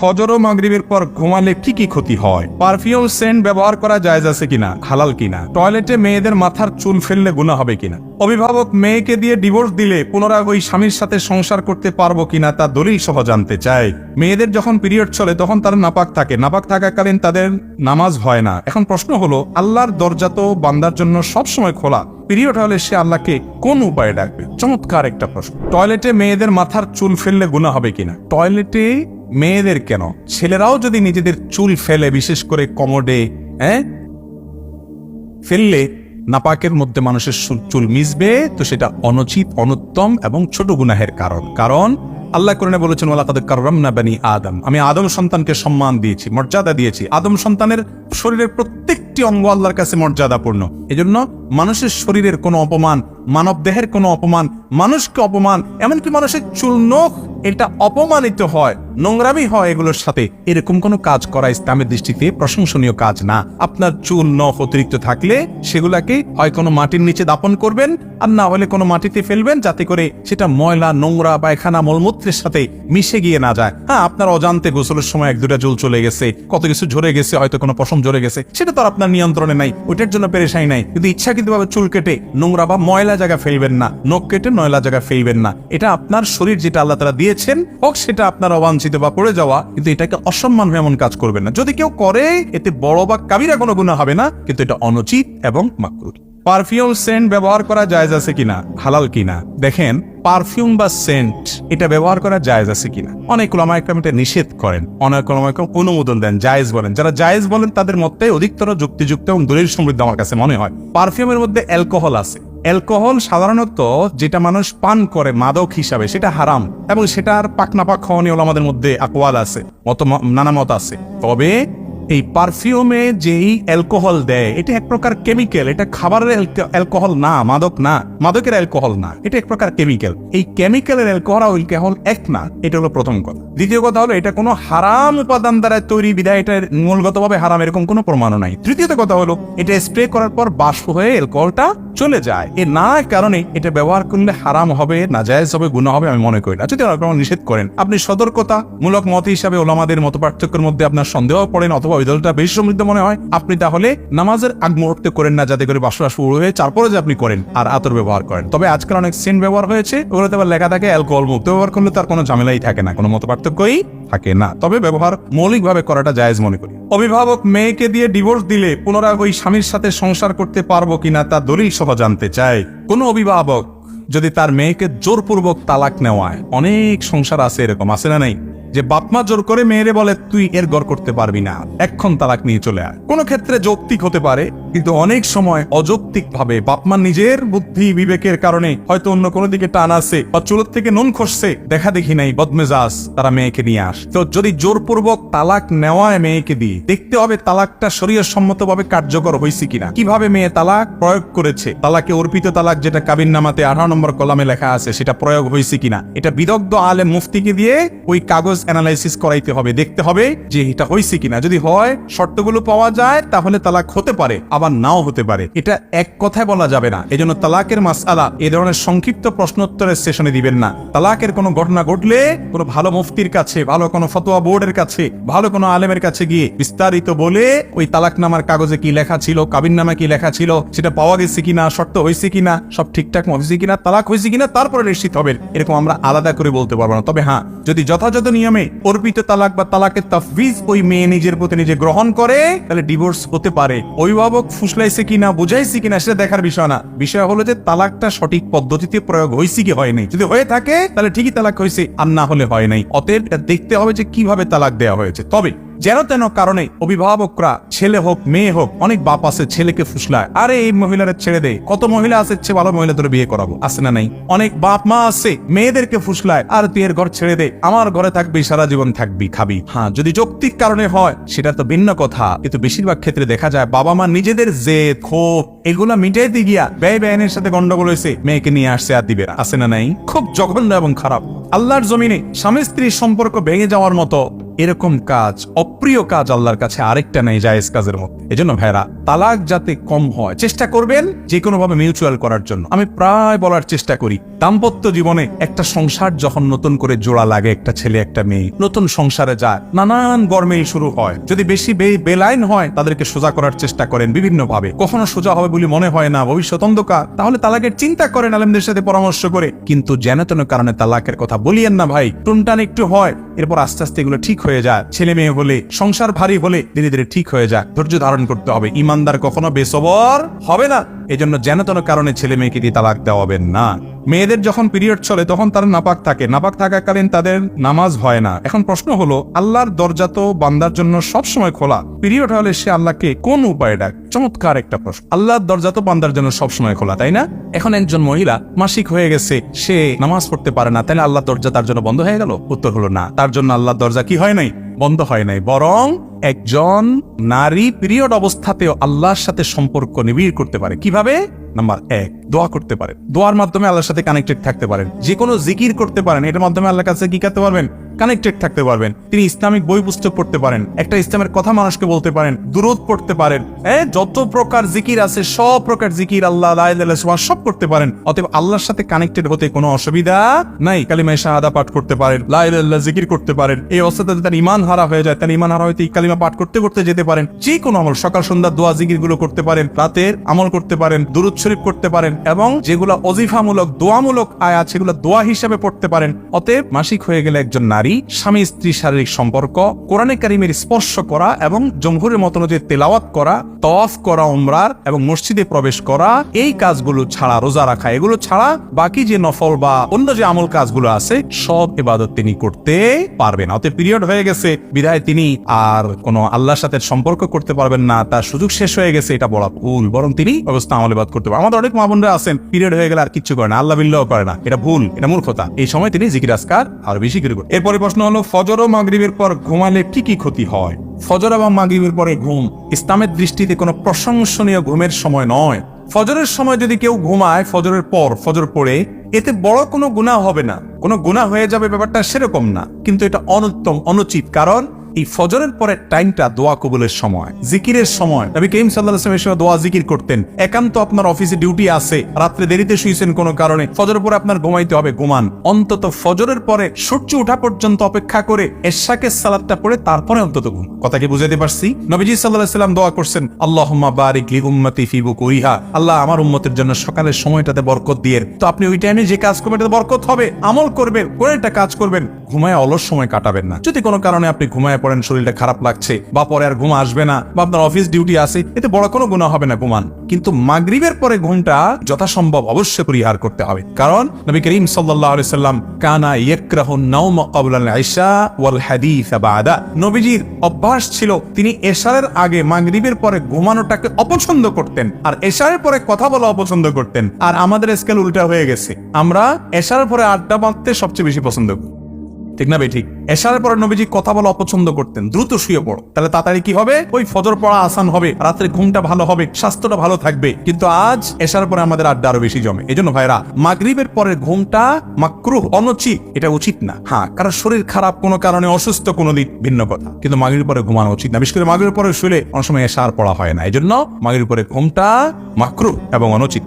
ফজর ও মাগরিবের পর ঘুমালে কি কি ক্ষতি হয়? পারফিউম সেন্ট ব্যবহার করা জায়েজ আছে কিনা, হালাল কিনা? টয়লেটে মেয়েদের মাথার চুল ফেললে গুনাহ হবে কিনা? অভিভাবক মেয়েকে দিয়ে ডিভোর্স দিলে পুনরায় ওই স্বামীর সাথে সংসার করতে পারবো কিনা তা দলিল সহ জানতে চাই। মেয়েদের যখন পিরিয়ড চলে তখন তারা নাপাক থাকে, নাপাক থাকাকালীন তাদের নামাজ হয় না। এখন প্রশ্ন হলো, আল্লাহর দরজা তো বান্দার জন্য সবসময় খোলা, পিরিয়ড হলে সে আল্লাহকে কোন উপায়ে ডাকবে? চমৎকার একটা প্রশ্ন। টয়লেটে মেয়েদের মাথার চুল ফেললে গুনাহ হবে কিনা? টয়লেটে মেয়েদের কেন, ছেলেরাও যদি নিজেদের চুল ফেলে, বিশেষ করে কমোডে ফেললে নাপাকের মধ্যে মানুষের চুল মিশবে, তো সেটা অনুচিত, অনুত্তম এবং ছোট গুনাহের কারণ আল্লাহ কোরআনে বলেছেন, ওয়ালাকাদ কাররামনা বানি আদম, আমি আদম সন্তানকে সম্মান দিয়েছি, মর্যাদা দিয়েছি। আদম সন্তানের শরীরের প্রত্যেকটি অঙ্গ আল্লাহর কাছে মর্যাদাপূর্ণ। এজন্য মানুষের শরীরের কোনো অপমান, মানব দেহের কোনো অপমান, মানুষকে অপমান, এমনকি মানুষের চুল নখ, এটা অপমানিত হয়, নোংরামি হয় এগুলোর সাথে। এরকম কোনো কাজ করা ইসলামের দৃষ্টিতে প্রশংসনীয় কাজ না। আপনার চুল নখ অতিরিক্ত থাকলে সেগুলাকে হয় কোনো মাটির নিচে দাপন করবেন, আর না হলে কোনো মাটিতে ফেলবেন, যাতে করে সেটা ময়লা, নোংরা, পায়খানা, মলমূত্রের সাথে মিশে গিয়ে না যায়। হ্যাঁ, আপনার অজান্তে গোসলের সময় এক দুটা চুল চলে গেছে, কত কিছু ঝরে গেছে, হয়তো কোনো পশম ঝরে গেছে, সেটা তো আর আপনার নিয়ন্ত্রণে নাই, ওইটার জন্য পেরেশানি নাই। কিন্তু ইচ্ছাকৃতভাবে চুল কেটে নোংরা বা ময়লা জায়গা ফেলবেন না, নখ কেটে ময়লা জায়গা ফেলবেন না। এটা আপনার শরীর যেটা আল্লাহ তাআলা দিয়েছেন, হোক সেটা আপনার অবাঞ্ছিত বা পড়ে যাওয়া, কিন্তু এটাকে অসম্মান হয়ে এমন কাজ করবেন না। যদি কেউ করে, এতে বড় বা কাবিরা কোনো গুনাহ হবে না, কিন্তু এটা অনুচিত এবং মাকরুহ। পারফিউম সেন্ট ব্যবহার করা জায়েজ আছে কিনা, হালাল কিনা? দেখেন, পারফিউম বা সেন্ট এটা ব্যবহার করা জায়েজ আছে কিনা, অনেক উলামা একরাম এটা নিষেধ করেন, অনেক উলামা একরাম অনুমোদন দেন, জায়েজ বলেন। যারা জায়েজ বলেন তাদের মতে অধিকতর যুক্তিযুক্ত এবং দলিল সমৃদ্ধ আমার কাছে মনে হয়। পারফিউমের মধ্যে অ্যালকোহল আছে। অ্যালকোহল সাধারণত যেটা মানুষ পান করে মাদক হিসাবে, সেটা হারাম, এবং সেটার পাক নাপাক হওয়া নিয়ে ওলামাদের মধ্যে আকওয়াল আছে, নানা মত আছে। তবে এই পারফিউমে যেই অ্যালকোহল দেয়, এটা এক প্রকার কেমিক্যাল। এটা খাবারের অ্যালকোহল না, মাদক না, মাদকের অ্যালকোহল না, এটা এক প্রকার কেমিক্যাল। এই কেমিক্যালের অ্যালকোহল এক না, এটা হলো প্রথম কথা। দ্বিতীয় কথা হলো, এটা কোনো হারাম উপাদান দ্বারা তৈরি, বিধায় এটার মূলগতভাবে হারাম এরকম কোনো প্রমাণও নাই। তৃতীয়ত কথা হলো, এটা স্প্রে করার পর বাষ্প হয়ে অ্যালকোহলটা চলে যায়। এ না কারণে এটা ব্যবহার করলে হারাম হবে, নাজায়েজ হবে, গুনাহ হবে আমি মনে করি না। যদি আপনারা নিষেধ করেন, আপনি সতর্কতা মূলক মত হিসাবে ওলামাদের মত পার্থক্যের মধ্যে আপনার সন্দেহ পড়েন, অথবা ওই দলটা বেশি সমৃদ্ধ মনে হয়, আপনি তাহলে নামাজের আগ মুহূর্তে করেন না, যাতে করে বাষ্প শুরু হয়ে তারপরে যে আপনি করেন, আর আতর ব্যবহার করেন। তবে আজকাল অনেক সেন্ট ব্যবহার হয়েছে, ওগুলোতে আবার লেখা থাকে অ্যালকোহল মুক্ত। ব্যবহার করলে তার কোনো ঝামেলাই থাকে না, কোনো মত পার্থক্যই থাকে না। তবে ব্যবহার মৌলিকভাবে করাটা জায়েজ মনে করি। অভিভাবক মেয়েকে দিয়ে ডিভোর্স দিলে পুনরায় ওই স্বামীর সাথে সংসার করতে পারবো কিনা তা দলিল সহ জানতে চাই। কোন অভিভাবক যদি তার মেয়েকে জোরপূর্বক তালাক নেওয়ায়, অনেক সংসার আছে এরকম, আছে না নাই, যে বাপমা জোর করে মেয়েরে বলে তুই এর ঘর করতে পারবি না, এক্ষণ তালাক নিয়ে চলে আয়। কোন ক্ষেত্রে যৌক্তিক হতে পারে, কিন্তু অনেক সময় অযৌক্তিক ভাবে বাপমা নিজের বুদ্ধি বিবেকের কারণে হয়তো অন্য কোনো দিকে টান আছে, বা চুলোর থেকে নুন খসছে, দেখা দেখি নাই, বদমেজাজ, তারা মেয়েকে নিয়ে আস। তো যদি জোরপূর্বক তালাক নেওয়ায় মেয়েকে দিয়ে, দেখতে হবে তালাকটা শরীয়ত সম্মতভাবে কার্যকর হয়েছে কিনা, কিভাবে মেয়ে তালাক প্রয়োগ করেছে, তালাকে অর্পিত তালাক যেটা কাবিননামাতে 18 নম্বর কলামে লেখা আছে, সেটা প্রয়োগ হয়েছে কিনা। এটা বিদগ্ধ আলেম মুফতিকে দিয়ে ওই কাগজ অ্যানালাইসিস করাইতে হবে, দেখতে হবে যে এটা হয়েছে কিনা। যদি হয়, শর্তগুলো পাওয়া যায়, তাহলে তালাক হতে পারে, আবার নাও হতে পারে। এটা এক কথায় বলা যাবে না। এজন্য তালাকের মাসআলা এই ধরনের সংক্ষিপ্ত প্রশ্নোত্তরের সেশনে দিবেন না। তালাকের কোনো ঘটনা ঘটলে কোনো ভালো মুফতির কাছে, ভালো কোনো ফতোয়া বোর্ডের কাছে, ভালো কোনো আলেমের কাছে গিয়ে বিস্তারিত বলে ওই তালাকনামার কাগজে কি লেখা ছিল, কাবিননামা কি লেখা ছিল, সেটা পাওয়া গেছে কিনা, শর্ত হয়েছে কিনা, সব ঠিকঠাক হয়েছে কিনা, তালাক হয়েছে কিনা, তারপরে নিশ্চিত হবেন। এরকম আমরা আলাদা করে বলতে পারবো না। তবে হ্যাঁ, যদি যথাযথ নিয়মে অর্পিত তালাক বা তালাকের তাফবিজ ওই মেয়ে নিজের প্রতি নিজে গ্রহণ করে, তাহলে ডিভোর্স হতে পারে। অভিভাবক ফুসলাইছে কিনা, বুঝাইছে কিনা, সেটা দেখার বিষয় না। বিষয় হলো যে তালাকটা সঠিক পদ্ধতিতে প্রয়োগ হয়েছে কি হয় নাই। যদি হয়ে থাকে তাহলে ঠিকই তালাক হয়েছে, আর না হলে হয় নাই। অতএব দেখতে হবে যে কিভাবে তালাক দেওয়া হয়েছে। তবে যেন তেন কারণে অভিভাবকরা, ছেলে হোক মেয়ে হোক, অনেক বাপ আছে ছেলেকে ফুসলায়, আরে এই মহিলার ছেড়ে দে, কত মহিলা আছে ভালো মহিলা তোর বিয়ে করাবো, আছে না নাই? অনেক বাপ মা আছে মেয়েদেরকে ফুসলায়, আর তুই এর ঘর ছেড়ে দে, আমার ঘরে থাকবি, সারা জীবন থাকবি, খাবি। হ্যাঁ, যদি যৌক্তিক কারণে হয় সেটা তো ভিন্ন কথা, কিন্তু বেশিরভাগ ক্ষেত্রে দেখা যায় বাবা মা নিজেদের জেদ, ক্ষোভ, এগুলা মিটাইতে গিয়া ব্যয়ের সাথে গন্ডগোল হয়েছে, মেয়েকে নিয়ে আসছে আর দিবে না, আছে না নাই? খুব জঘন্য এবং খারাপ। আল্লাহর জমিনে স্বামী স্ত্রীর সম্পর্ক ভেঙে যাওয়ার মতো এরকম কাজ, অপ্রিয় কাজ আল্লাহর কাছে আরেকটা নেই জায়েজ কাজের মধ্যে। এজন্য ভাইরা, তালাক যাতে কম হয় চেষ্টা করবেন যে কোনো ভাবে মিউচুয়াল করার জন্য। আমি প্রায় বলার চেষ্টা করি, দাম্পত্য জীবনে একটা সংসার যখন নতুন করে জোড়া লাগে, একটা ছেলে একটা মেয়ে নতুন সংসারে যায়, নানান গরমিল শুরু হয়। যদি বেশি বেলাইন হয় তাদেরকে সোজা করার চেষ্টা করেন বিভিন্ন ভাবে। কখনো সোজা হবে বলে মনে হয় না, ভবিষ্যৎ অন্ধকার, তাহলে তালাকের চিন্তা করেন আলেমদের সাথে পরামর্শ করে। কিন্তু যেন তেন কারণে তালাকের কথা বলিয়েন না ভাই। টুনটান একটু হয়, এরপর আস্তে আস্তে এগুলো ঠিক হয়ে যায়। ছেলে মেয়ে হলে, সংসার ভারী হলে ধীরে ধীরে ঠিক হয়ে যায়। ধৈর্য ধারণ করতে হবে। ইমানদার কখনো বেসবর হবে না। এই জন্য যেন তেন কারণে ছেলে মেয়েকে দিয়ে তালাক দেওয়াবেন না। মেয়েদের যখন পিরিয়ড চলে তখন তারা নাপাক থাকে, নাপাক থাকাকালীন তাদের নামাজ হয় না। এখন প্রশ্ন হলো, আল্লাহর দরজা তো বান্দার জন্য সব সময় খোলা, পিরিয়ড হলে সে আল্লাহকে কোন উপায়ে ডাক? চমৎকার একটা প্রশ্ন। আল্লাহর দরজা তো বান্দার জন্য সব সময় খোলা, তাই না? এখন একজন মহিলা মাসিক হয়ে গেছে, সে নামাজ পড়তে পারে না, তাহলে আল্লাহর দরজা তার জন্য বন্ধ হয়ে গেল? উত্তর হলো না, তার জন্য আল্লাহর দরজা কি হয় নাই? বন্ধ হয় নাই। বরং একজন নারী পিরিয়ড অবস্থাতেও আল্লাহর সাথে সম্পর্ক নিবিড় করতে পারে। কিভাবে? নাম্বার 1, দোয়া করতে পারেন। দোয়ার মাধ্যমে আল্লাহর সাথে কানেক্টেড থাকতে পারেন। যে কোনো জিকির করতে পারেন, এটার মাধ্যমে আল্লাহর কাছে কি করতে পারবেন? কানেক্টেড থাকতে পারবেন। তিনি ইসলামিক বই পুস্তক পড়তে পারেন, একটা ইসলামের কথা মানুষকে বলতে পারেন, দুরূদ পড়তে পারেন। যত প্রকার জিকির আছে সব প্রকার জিকির, আল্লাহ লা ইলাহা ইল্লাল্লাহ সব করতে পারেন। অতএব আল্লাহর সাথে কানেক্টেড হতে কোনো অসুবিধা নাই। কালিমা শাহাদা পাঠ করতে পারেন, লা ইলাহা ইল্লাল্লাহ জিকির করতে পারেন। এই অবস্থাতে তার ঈমান হারা হয়ে যায়, তার ঈমান হারা হইতে কালিমা পাঠ করতে করতে যেতে পারেন। যে কোনো আমল, সকাল সন্ধ্যা দোয়া জিকির গুলো করতে পারেন, রাতের আমল করতে পারেন, দুরূদ শরীফ করতে পারেন, এবং যেগুলো ওজিফামূলক দোয়ামূলক আয়াত সেগুলো দোয়া হিসেবে পড়তে পারেন। অতএব মাসিক হয়ে গেলে একজন নারী স্বামী স্ত্রী শারীরিক সম্পর্ক, কোরআনে কারিমের স্পর্শ করা এবং জমহুরের মত অনুযায়ী তেলাওয়াত করা, তওয়াফ করা উমরার, এবং মসজিদে প্রবেশ করা, এই কাজগুলো ছাড়া, রোজা রাখা, এগুলো ছাড়া বাকি যে নফল বা অন্য যে আমল কাজগুলো আছে সব ইবাদত তিনি করতে পারবেন। অতএব পিরিয়ড হয়ে গেছে বিধায় তিনি আর কোনো আল্লাহর সাথে সম্পর্ক করতে পারবেন না, তার সুযোগ শেষ হয়ে গেছে, এটা বলা ভুল। বরং তিনি অবস্থা আমল ইবাদত করতে পারেন। আমাদের অনেক মা বোনরা আছেন পিরিয়ড হয়ে গেলে আর কিচ্ছু করে না, আল্লাহ বিল্লাহ করে না, এটা ভুল, এটা মূর্খতা। এই সময় তিনি জিকির আজকার আর বেশি করে করবেন। এরপরে প্রশ্ন হলো, ফজর ও মাগরিবের পর ঘুমালে কি কি ক্ষতি হয়? ফজর এবং মাগরিবের পরে ঘুম ইসলামের দৃষ্টিতে কোনো প্রশংসনীয় ঘুমের সময় নয়। ফজরের সময় যদি কেউ ঘুমায়, ফজরের পর, ফজর পড়ে, এতে বড় কোনো গুনাহ হবে না, কোনো গুনাহ হয়ে যাবে ব্যাপারটা সেরকম না, কিন্তু এটা অনুত্তম, অনুচিত। কারণ এই ফজরের পরের টাইমটা দোয়া কবুলের সময়, জিকিরের সময়। নবী করিম সাল্লাল্লাহু আলাইহি ওয়াসাল্লাম সময় দোয়া জিকির করতেন। একান্ত আপনার অফিসে ডিউটি আছে, রাত্রে দেরিতে শুয়েছেন কোনো কারণে, ফজরের পরে আপনার ঘুমাইতে হবে, ঘুমান। অন্তত ফজরের পরে সূর্য ওঠা পর্যন্ত অপেক্ষা করে এশাকের সালাতটা পড়ে তারপরে অন্তত ঘুম। কথা কি বুঝাতে পারছি? নবীজি সাল্লাল্লাহু আলাইহি ওয়াসাল্লাম দোয়া করছেন, আল্লাহুম্মা বারিক লি উম্মতি ফি বুকুরিহা, আল্লাহ আমার উম্মতের জন্য সকালের সময়টাতে বরকত দিয়ে। তো আপনি ওই টাইমে যে কাজ করবেন এটাতে বরকত হবে, আমল করবেন, কোন একটা কাজ করবেন, ঘুমায় অলস সময় কাটাবেন না। যদি কোনো কারণে আপনি ঘুমায় পড়েন, শরীরটা খারাপ লাগছে, বা পরে আর ঘুম আসবে না, বা আপনার অফিস ডিউটি আছে, এতে বড় কোনো গুনাহ হবে না, ঘুমান। কিন্তু মাগরিবের পরে ঘুমটা যথাসম্ভব অবশ্যই পরিহার করতে হবে। কারণ নবী করিম সাল্লাল্লাহু আলাইহি সাল্লাম কানা ইয়াকরাহুন নাওমা ক্বাবলা আল ইশা ওয়াল হাদিস বাদা, নবীজির অভ্যাস ছিল তিনি এশারের আগে মাগরিবের পরে ঘুমানোটাকে অপছন্দ করতেন, আর এশারের পরে কথা বলা অপছন্দ করতেন। আর আমাদের স্কেল উল্টা হয়ে গেছে, আমরা এশারের পরে আড্ডা মারতে সবচেয়ে বেশি পছন্দ করি, ঠিক না ভাই? ঠিক। এশারের পরে নবীজি কথা বলা অপছন্দ করতেন, দ্রুত শুয়ে পড়ো, তাহলে তাড়াতাড়ি কি হবে, ওই ফজর পড়া আসান হবে, রাত্রে ঘুমটা ভালো হবে, স্বাস্থ্যটা ভালো থাকবে। কিন্তু আজ এশারের পরে আমাদের আড্ডা আরো বেশি জমে। এই জন্য ভাইরা, মাগরিবের পরে ঘুমটা মাকরুহ, অনুচিত, এটা উচিত না। হ্যাঁ, কারণ শরীর খারাপ, কোনো কারণে অসুস্থ, কোনো দিন ভিন্ন কথা, কিন্তু মাগরিবের পরে ঘুমানো উচিত না। বিশেষ করে মাগরিবের পরে শুলে অনেক সময় এশার পড়া হয় না, এই জন্য মাগরিবের পরে ঘুমটা মাকরুহ এবং অনুচিত।